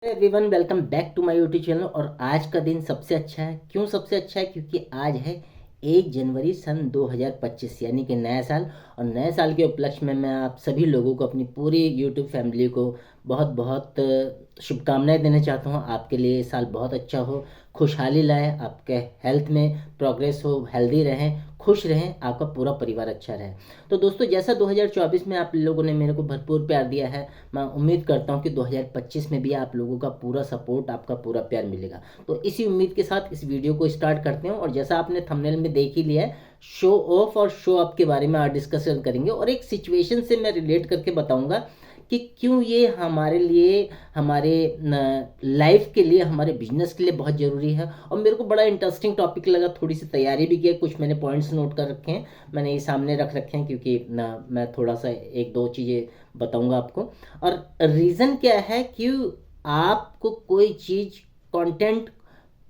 Everyone, welcome back to my YouTube channel. और आज का दिन सबसे अच्छा है। क्यों सबसे अच्छा है? क्योंकि आज है 1 जनवरी सन 2025 यानी कि नया साल। और नए साल के उपलक्ष्य में मैं आप सभी लोगों को, अपनी पूरी यूट्यूब फैमिली को बहुत बहुत शुभकामनाएं देना चाहता हूँ। आपके लिए ये साल बहुत अच्छा हो, खुशहाली लाए, आपके हेल्थ में प्रोग्रेस हो, हेल्दी रहें, खुश रहें, आपका पूरा परिवार अच्छा रहे। तो दोस्तों, जैसा 2024 में आप लोगों ने मेरे को भरपूर प्यार दिया है, मैं उम्मीद करता हूं कि 2025 में भी आप लोगों का पूरा सपोर्ट, आपका पूरा प्यार मिलेगा। तो इसी उम्मीद के साथ इस वीडियो को स्टार्ट करते हैं। और जैसा आपने थंबनेल में देख ही लिया है, शो ऑफ और शो अप के बारे में आज डिस्कशन करेंगे और एक सिचुएशन से मैं रिलेट करके बताऊंगा कि क्यों ये हमारे लिए, हमारे लाइफ के लिए, हमारे बिजनेस के लिए बहुत ज़रूरी है। और मेरे को बड़ा इंटरेस्टिंग टॉपिक लगा, थोड़ी सी तैयारी भी की है, कुछ मैंने पॉइंट्स नोट कर रखे हैं, मैंने ये सामने रख रखे हैं, क्योंकि ना मैं थोड़ा सा एक दो चीज़ें बताऊंगा आपको। और रीज़न क्या है कि आपको कोई चीज़, कंटेंट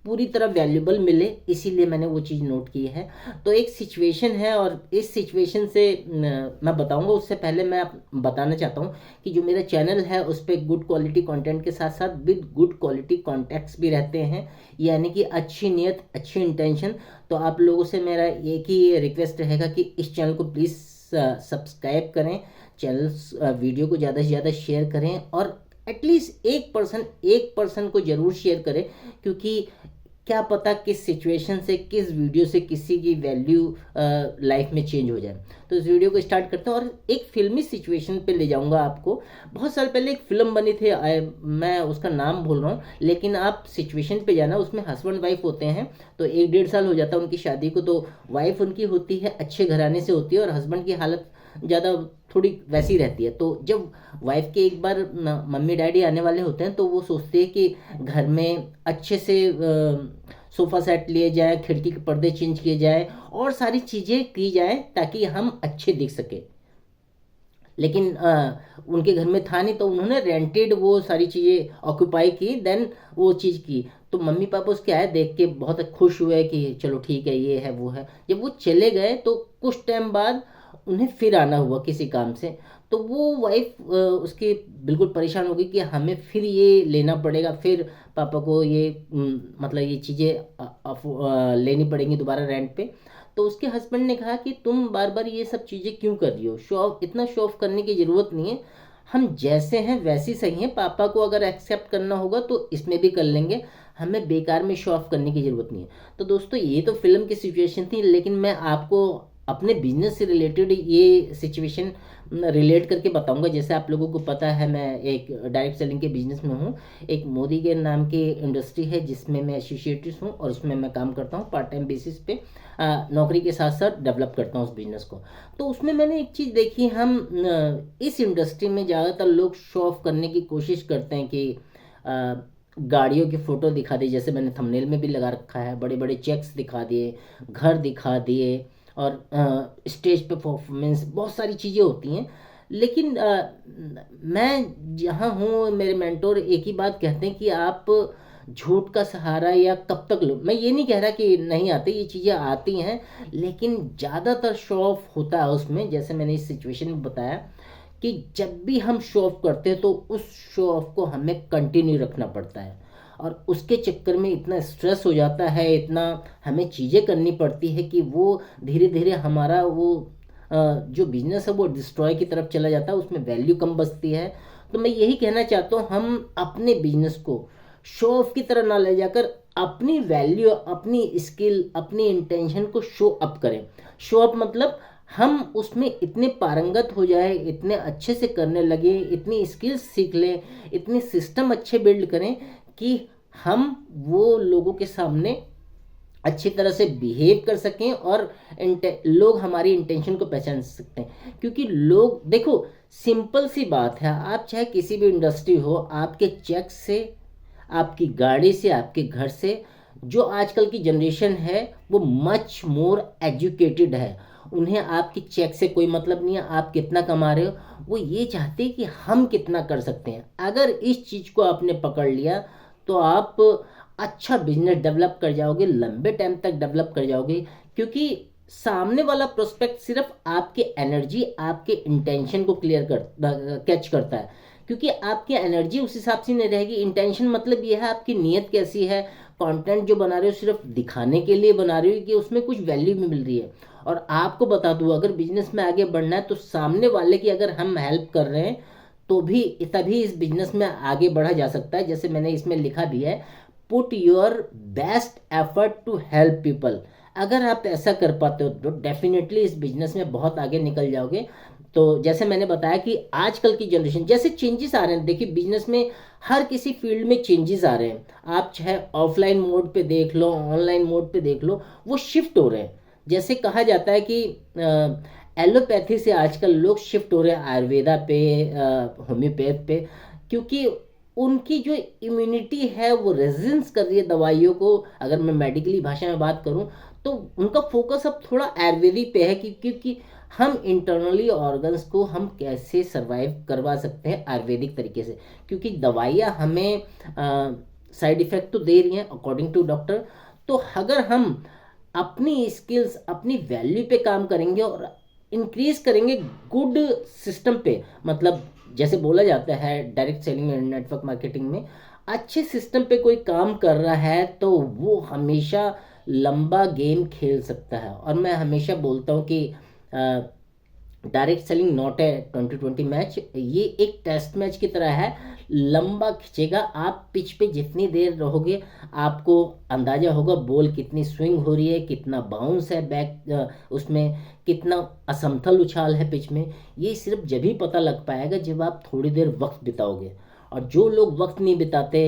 पूरी तरह वैल्यूबल मिले, इसीलिए मैंने वो चीज़ नोट की है। तो एक सिचुएशन है और इस सिचुएशन से मैं बताऊंगा। उससे पहले मैं बताना चाहता हूँ कि जो मेरा चैनल है उस पर गुड क्वालिटी कंटेंट के साथ साथ विद गुड क्वालिटी कॉन्टैक्ट्स भी रहते हैं, यानी कि अच्छी नीयत, अच्छी इंटेंशन। तो आप लोगों से मेरा एक ही रिक्वेस्ट रहेगा कि इस चैनल को प्लीज़ सब्सक्राइब करें, चैनल वीडियो को ज़्यादा से ज़्यादा शेयर करें, और एटलीस्ट एक पर्सन को ज़रूर शेयर करें, क्योंकि क्या पता किस सिचुएशन से, किस वीडियो से किसी की वैल्यू लाइफ में चेंज हो जाए। तो इस वीडियो को स्टार्ट करते हैं और एक फिल्मी सिचुएशन पे ले जाऊंगा आपको। बहुत साल पहले एक फिल्म बनी थी, मैं उसका नाम भूल रहा हूँ, लेकिन आप सिचुएशन पे जाना। उसमें हस्बैंड वाइफ होते हैं, तो 1-1.5 साल हो जाता है उनकी शादी को। तो वाइफ उनकी होती है अच्छे घराने से होती है, और हस्बैंड की हालत ज़्यादा थोड़ी वैसी रहती है। तो जब वाइफ के एक बार मम्मी डैडी आने वाले होते हैं, तो वो सोचते हैं कि घर में अच्छे से सोफ़ा सेट लिए जाए, खिड़की के पर्दे चेंज किए जाए और सारी चीज़ें की जाए ताकि हम अच्छे दिख सके। लेकिन उनके घर में था नहीं, तो उन्होंने रेंटेड वो सारी चीज़ें ऑक्यूपाई की, देन वो चीज़ की। तो मम्मी पापा उसके आए, देख के बहुत खुश हुए कि चलो ठीक है, ये है वो है। जब वो चले गए तो कुछ टाइम बाद उन्हें फिर आना हुआ किसी काम से। तो वो वाइफ उसकी बिल्कुल परेशान हो गई कि हमें फिर ये लेना पड़ेगा, फिर पापा को ये मतलब ये चीज़ें लेनी पड़ेंगी दोबारा रेंट पे। तो उसके हस्बैंड ने कहा कि तुम बार बार ये सब चीज़ें क्यों कर रही हो, शो ऑफ, इतना शो ऑफ करने की ज़रूरत नहीं है, हम जैसे हैं वैसे सही हैं। पापा को अगर एक्सेप्ट करना होगा तो इसमें भी कर लेंगे, हमें बेकार में शो ऑफ करने की ज़रूरत नहीं है। तो दोस्तों, ये तो फिल्म की सिचुएशन थी, लेकिन मैं आपको अपने बिजनेस से रिलेटेड ये सिचुएशन रिलेट करके बताऊंगा। जैसे आप लोगों को पता है, मैं एक डायरेक्ट सेलिंग के बिजनेस में हूँ। एक मोदी के नाम की इंडस्ट्री है जिसमें मैं एसोसिएटेड हूँ, और उसमें मैं काम करता हूँ पार्ट टाइम बेसिस पे। नौकरी के साथ साथ डेवलप करता हूँ उस बिज़नेस को। तो उसमें मैंने एक चीज़ देखी, हम इस इंडस्ट्री में ज़्यादातर लोग शो ऑफ करने की कोशिश करते हैं कि गाड़ियों की फ़ोटो दिखा दी, जैसे मैंने थंबनेल में भी लगा रखा है, बड़े बड़े चेक्स दिखा दिए, घर दिखा दिए, और स्टेज पे परफॉर्मेंस, बहुत सारी चीज़ें होती हैं। लेकिन मैं जहाँ हूँ, मेरे मेंटोर एक ही बात कहते हैं कि आप झूठ का सहारा या कब तक लो। मैं ये नहीं कह रहा कि नहीं आती, ये चीज़ें आती हैं, लेकिन ज़्यादातर शो ऑफ होता है उसमें। जैसे मैंने इस सिचुएशन में बताया कि जब भी हम शो ऑफ करते हैं तो उस शो ऑफ को हमें कंटिन्यू रखना पड़ता है, और उसके चक्कर में इतना स्ट्रेस हो जाता है, इतना हमें चीज़ें करनी पड़ती है कि वो धीरे धीरे हमारा वो जो बिजनेस है वो डिस्ट्रॉय की तरफ चला जाता है, उसमें वैल्यू कम बचती है। तो मैं यही कहना चाहता हूँ, हम अपने बिजनेस को शो ऑफ की तरह ना ले जाकर अपनी वैल्यू, अपनी स्किल, अपनी इंटेंशन को शो अप करें। शो अप मतलब हम उसमें इतने पारंगत हो जाए, इतने अच्छे से करने लगे, इतनी स्किल्स सीख लें, इतने सिस्टम अच्छे बिल्ड करें कि हम वो लोगों के सामने अच्छी तरह से बिहेव कर सकें, और लोग हमारी इंटेंशन को पहचान सकते हैं। क्योंकि लोग, देखो, सिंपल सी बात है, आप चाहे किसी भी इंडस्ट्री हो, आपके चेक से, आपकी गाड़ी से, आपके घर से, जो आजकल की जनरेशन है वो मच मोर एजुकेटेड है। उन्हें आपकी चेक से कोई मतलब नहीं है, आप कितना कमा रहे हो, वो ये चाहते हैं कि हम कितना कर सकते हैं। अगर इस चीज़ को आपने पकड़ लिया तो आप अच्छा बिजनेस डेवलप कर जाओगे, लंबे टाइम तक डेवलप कर जाओगे। क्योंकि सामने वाला प्रोस्पेक्ट सिर्फ आपके एनर्जी, आपके इंटेंशन को क्लियर कर कैच करता है। क्योंकि आपकी एनर्जी उस हिसाब से नहीं रहेगी। इंटेंशन मतलब ये है आपकी नीयत कैसी है, कंटेंट जो बना रहे हो सिर्फ दिखाने के लिए बना रहे हो कि उसमें कुछ वैल्यू भी मिल रही है। और आपको बता दूं, अगर बिजनेस में आगे बढ़ना है तो सामने वाले की अगर हम हेल्प कर रहे हैं तो भी तभी इस बिजनेस में आगे बढ़ा जा सकता है। जैसे मैंने इसमें लिखा भी है, put your best effort to help people. अगर आप ऐसा कर पाते हो तो डेफिनेटली इस बिजनेस में बहुत आगे निकल जाओगे। तो जैसे मैंने बताया कि आजकल की जनरेशन जैसे चेंजेस आ रहे हैं, देखिए बिजनेस में हर किसी फील्ड में चेंजेस आ रहे हैं। आप चाहे ऑफलाइन मोड पे देख लो, ऑनलाइन मोड पे देख लो, वो शिफ्ट हो रहे हैं। जैसे कहा जाता है कि एलोपैथी से आजकल लोग शिफ्ट हो रहे हैं आयुर्वेदा पे, होम्योपैथ पे, क्योंकि उनकी जो इम्यूनिटी है वो रेजिस्टेंस कर रही है दवाइयों को। अगर मैं मेडिकली भाषा में बात करूं तो उनका फोकस अब थोड़ा आयुर्वेदिक पे है क्योंकि हम इंटरनली ऑर्गन्स को हम कैसे सरवाइव करवा सकते हैं आयुर्वेदिक तरीके से, क्योंकि दवाइयाँ हमें साइड इफेक्ट तो दे रही हैं अकॉर्डिंग टू डॉक्टर। तो अगर हम अपनी स्किल्स अपनी वैल्यू पे काम करेंगे और इंक्रीज करेंगे गुड सिस्टम पे, मतलब जैसे बोला जाता है direct selling and network marketing में, अच्छे सिस्टम पे कोई काम कर रहा है तो वो हमेशा लंबा गेम खेल सकता है। और मैं हमेशा बोलता हूँ कि डायरेक्ट सेलिंग नॉट है 2020 मैच, ये एक टेस्ट मैच की तरह है, लंबा खिंचेगा। आप पिच पे जितनी देर रहोगे आपको अंदाजा होगा बॉल कितनी स्विंग हो रही है, कितना बाउंस है बैक उसमें, कितना असमतल उछाल है पिच में। ये सिर्फ जब ही पता लग पाएगा जब आप थोड़ी देर वक्त बिताओगे। और जो लोग वक्त नहीं बिताते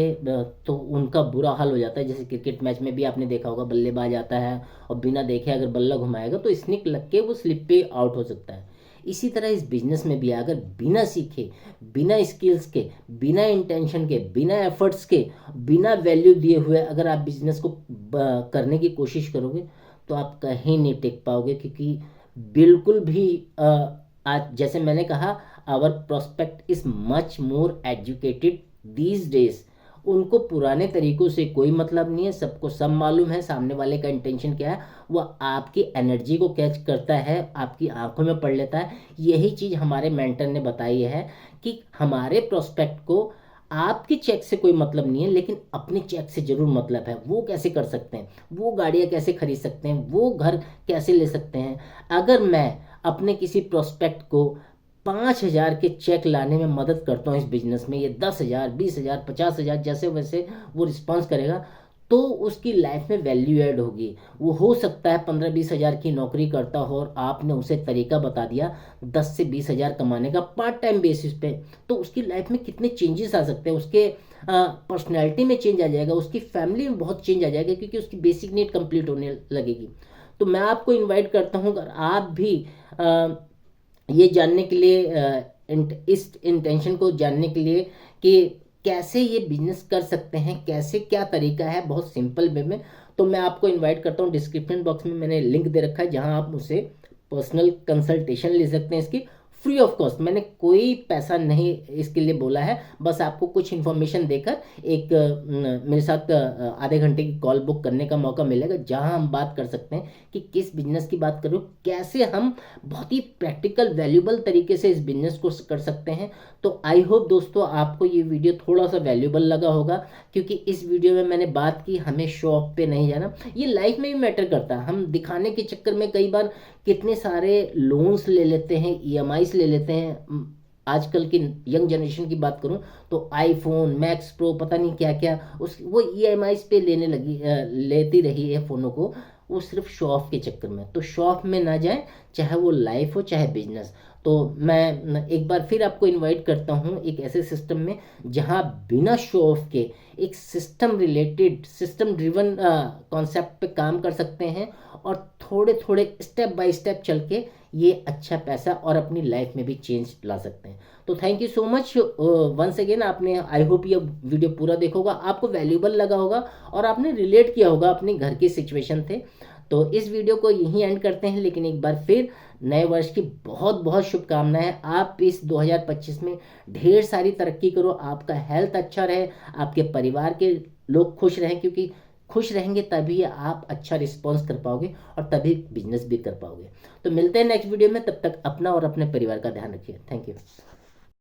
तो उनका बुरा हाल हो जाता है। जैसे क्रिकेट मैच में भी आपने देखा होगा, बल्लेबाज आता है और बिना देखे अगर बल्ला घुमाएगा तो स्निक लग के वो स्लिप पे आउट हो सकता है। इसी तरह इस बिजनेस में भी अगर बिना सीखे, बिना स्किल्स के, बिना इंटेंशन के, बिना एफर्ट्स के, बिना वैल्यू दिए हुए अगर आप बिजनेस को करने की कोशिश करोगे तो आप कहीं नहीं टिक पाओगे। क्योंकि बिल्कुल भी आज जैसे मैंने कहा, our prospect is much more educated these days. उनको पुराने तरीकों से कोई मतलब नहीं है, सबको सब मालूम है सामने वाले का इंटेंशन क्या है। वो आपकी एनर्जी को कैच करता है, आपकी आंखों में पढ़ लेता है। यही चीज़ हमारे मेंटर ने बताई है कि हमारे प्रोस्पेक्ट को आपके चेक से कोई मतलब नहीं है, लेकिन अपने चेक से जरूर मतलब है। वो कैसे कर सकते हैं, वो गाड़ियाँ कैसे खरीद सकते हैं, वो घर कैसे ले सकते हैं। अगर मैं अपने किसी प्रोस्पेक्ट को 5,000 के चेक लाने में मदद करता हूँ इस बिजनेस में, ये 10,000, 20,000, 50,000 जैसे वैसे वो रिस्पॉन्स करेगा तो उसकी लाइफ में वैल्यू ऐड होगी। वो हो सकता है 15-20 हज़ार की नौकरी करता हो और आपने उसे तरीका बता दिया 10 से 20 हज़ार कमाने का पार्ट टाइम बेसिस पे, तो उसकी लाइफ में कितने चेंजेस आ सकते हैं। उसके पर्सनैलिटी में चेंज आ जाएगा, उसकी फैमिली में बहुत चेंज आ जाएगा, क्योंकि उसकी बेसिक नीड कंप्लीट होने लगेगी। तो मैं आपको इन्वाइट करता हूँ, अगर आप भी ये जानने के लिए इस इंटेंशन को जानने के लिए कि कैसे ये बिजनेस कर सकते हैं, कैसे क्या तरीका है बहुत सिंपल वे में, तो मैं आपको इनवाइट करता हूँ। डिस्क्रिप्शन बॉक्स में मैंने लिंक दे रखा है जहां आप मुझसे पर्सनल कंसल्टेशन ले सकते हैं, इसकी फ्री ऑफ कॉस्ट। मैंने कोई पैसा नहीं इसके लिए बोला है, बस आपको कुछ इन्फॉर्मेशन देकर एक मेरे साथ आधे घंटे की कॉल बुक करने का मौका मिलेगा, जहां हम बात कर सकते हैं कि किस बिजनेस की बात करूँ, कैसे हम बहुत ही प्रैक्टिकल वैल्यूबल तरीके से इस बिजनेस को कर सकते हैं। तो आई होप दोस्तों आपको ये वीडियो थोड़ा सा वैल्यूबल लगा होगा, क्योंकि इस वीडियो में मैंने बात की हमें शो ऑफ पे नहीं जाना। ये लाइफ में भी मैटर करता है। हम दिखाने के चक्कर में कई बार कितने सारे लोन्स ले लेते हैं, ईएमआईस ले लेते हैं। आजकल की यंग जनरेशन की बात करूं तो आईफोन मैक्स प्रो पता नहीं क्या क्या उस वो ईएमआईस पे लेने लगी लेती रही है फ़ोनों को, वो सिर्फ शो ऑफ के चक्कर में। तो शो ऑफ में ना जाए, चाहे वो लाइफ हो चाहे बिजनेस। तो मैं एक बार फिर आपको इनवाइट करता हूँ एक ऐसे सिस्टम में जहाँ बिना शो ऑफ के एक system related system driven concept पे काम कर सकते हैं और थोड़े थोड़े स्टेप बाय स्टेप चल के ये अच्छा पैसा और अपनी लाइफ में भी चेंज ला सकते हैं। तो thank you so much once again. आपने आई होप ये वीडियो पूरा देखा होगा, आपको वैल्यूबल लगा होगा और आपने रिलेट किया होगा अपने घर की सिचुएशन थे। तो इस वीडियो को यहीं एंड करते हैं, लेकिन एक बार फिर नए वर्ष की बहुत बहुत शुभकामनाएं। आप इस 2025 में ढेर सारी तरक्की करो, आपका हेल्थ अच्छा रहे, आपके परिवार के लोग खुश रहें, क्योंकि खुश रहेंगे तभी आप अच्छा रिस्पॉन्स कर पाओगे और तभी बिजनेस भी कर पाओगे। तो मिलते हैं नेक्स्ट वीडियो में, तब तक अपना और अपने परिवार का ध्यान रखिए। Thank you.